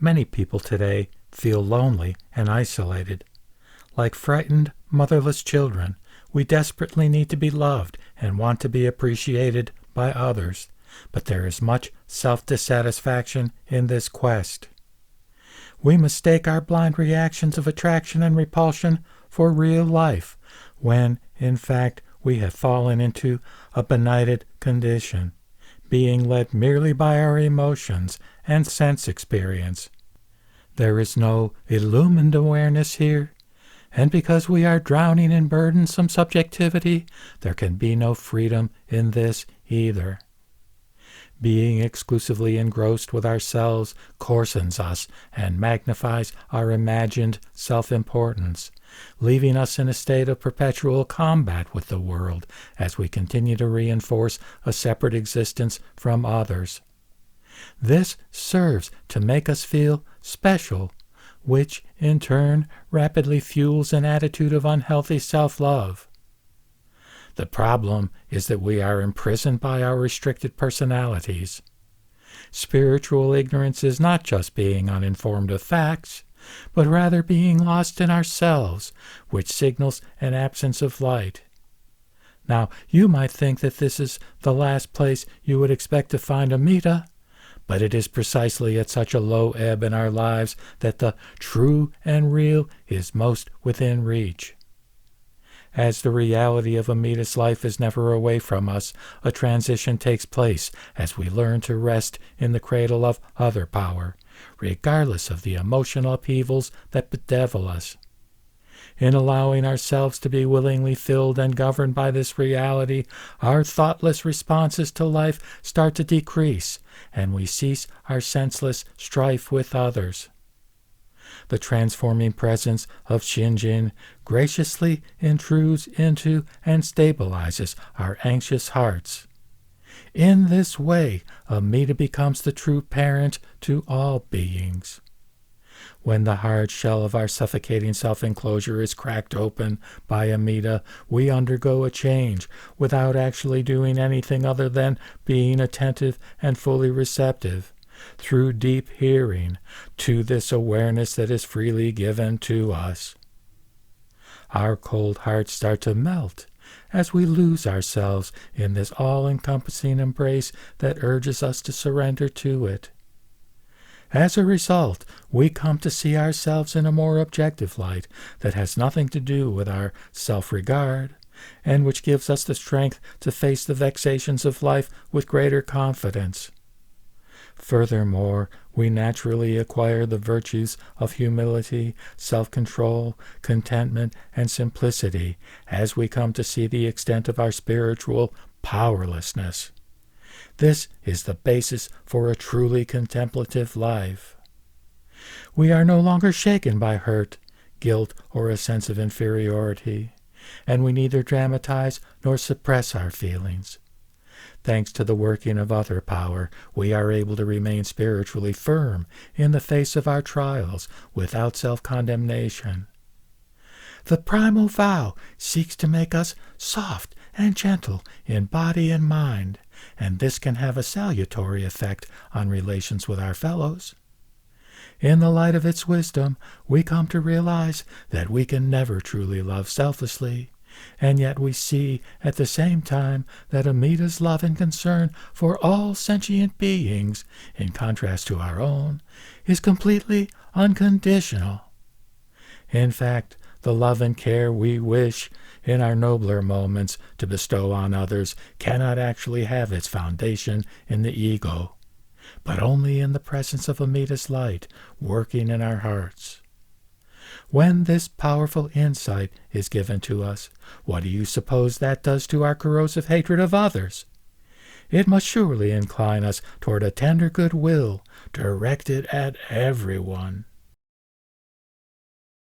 Many people today feel lonely and isolated. Like frightened, motherless children, we desperately need to be loved and want to be appreciated by others, but there is much self-dissatisfaction in this quest. We mistake our blind reactions of attraction and repulsion for real life, when, in fact, we have fallen into a benighted condition, being led merely by our emotions and sense experience. There is no illumined awareness here, and because we are drowning in burdensome subjectivity, there can be no freedom in this either. Being exclusively engrossed with ourselves coarsens us and magnifies our imagined self-importance, leaving us in a state of perpetual combat with the world as we continue to reinforce a separate existence from others. This serves to make us feel special, which, in turn, rapidly fuels an attitude of unhealthy self-love. The problem is that we are imprisoned by our restricted personalities. Spiritual ignorance is not just being uninformed of facts, but rather being lost in ourselves, which signals an absence of light. Now, you might think that this is the last place you would expect to find Amida, but it is precisely at such a low ebb in our lives that the true and real is most within reach. As the reality of Amida's life is never away from us, a transition takes place as we learn to rest in the cradle of other power, regardless of the emotional upheavals that bedevil us. In allowing ourselves to be willingly filled and governed by this reality, our thoughtless responses to life start to decrease, and we cease our senseless strife with others. The transforming presence of Shinjin graciously intrudes into and stabilizes our anxious hearts. In this way, Amida becomes the true parent to all beings. When the hard shell of our suffocating self-enclosure is cracked open by Amida, we undergo a change without actually doing anything other than being attentive and fully receptive, through deep hearing, to this awareness that is freely given to us. Our cold hearts start to melt as we lose ourselves in this all-encompassing embrace that urges us to surrender to it. As a result, we come to see ourselves in a more objective light that has nothing to do with our self-regard, and which gives us the strength to face the vexations of life with greater confidence. Furthermore, we naturally acquire the virtues of humility, self-control, contentment, and simplicity as we come to see the extent of our spiritual powerlessness. This is the basis for a truly contemplative life. We are no longer shaken by hurt, guilt, or a sense of inferiority, and we neither dramatize nor suppress our feelings. Thanks to the working of other power, we are able to remain spiritually firm in the face of our trials without self-condemnation. The primal vow seeks to make us soft and gentle in body and mind, and this can have a salutary effect on relations with our fellows. In the light of its wisdom, we come to realize that we can never truly love selflessly, and yet we see at the same time that Amida's love and concern for all sentient beings, in contrast to our own, is completely unconditional. In fact, the love and care we wish, in our nobler moments, to bestow on others cannot actually have its foundation in the ego, but only in the presence of Amida's light working in our hearts. When this powerful insight is given to us, what do you suppose that does to our corrosive hatred of others? It must surely incline us toward a tender goodwill directed at everyone.